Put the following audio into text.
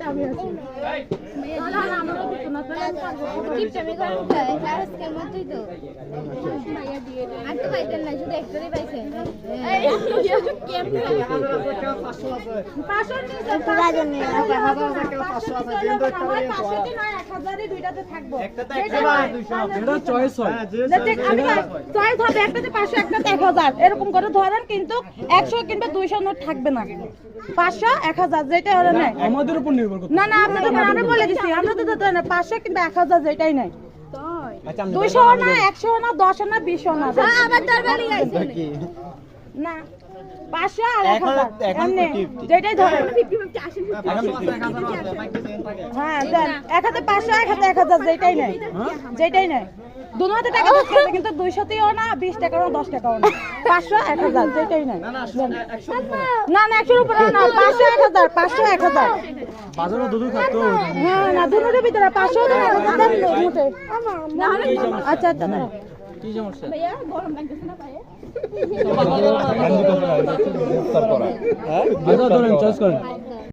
আমি আছি তাহলে আর আমারও দিত না তাহলে আমি পারবো টিপটা আমি করব আজকের মতই তো ভাইয়া দিয়ে দেন আর তো পাইতেন না শুধু একটারই পাইছেন এই সুযোগ কেমনে 500 নিছে তো রাজন নিয়ে টাকা 500 আছে কিন্তু একটা 500 টি নয় 1000 এর দুইটাতে থাকবো একটা তো 200 এটা চয়েস হয় দেখ আমি চয়েস হবে একটাতে 500 একটাতে 1000 এরকম করে ধরেন কিন্তু 100 কিংবা 200 নোট থাকবে না 500 1000 যেটা হলো না আমাদের উপর নির্ভর করতে না না আপনাদের উপর আমরা বলে দিছি আমরা তো ধরে না 500 কিংবা 1000 যেটাই নাই আচ্ছা 200 না 100 না 10 না 20 না আবার দরবারই আইছে না 500 আর 1000 এখন এমনি টিপ। যেটাই ধরেন 500 আছে 1000 আছে বাইকে চেন থাকে হ্যাঁ দেন এক হাতে 500 এক হাতে 1000 যেটাই নাই যেটাই নাই দুনো হাতে টাকা দিতে হবে কিন্তু 200 তেও না 20 টাকাও না 10 টাকাও না 500 1000 যেটাই নাই না না 100 না না 100 এর উপরে না 500 1000 500 1000 বাজারে দুধ খাতো হ্যাঁ না দুনোর ভিতরে 500 দেন 1000 দেন মুঠে না আচ্ছা আচ্ছা না কি সমস্যা ভাইয়া গরম লাগতেছে না পায়ে আচ্ছা ধরেন চয়েস করেন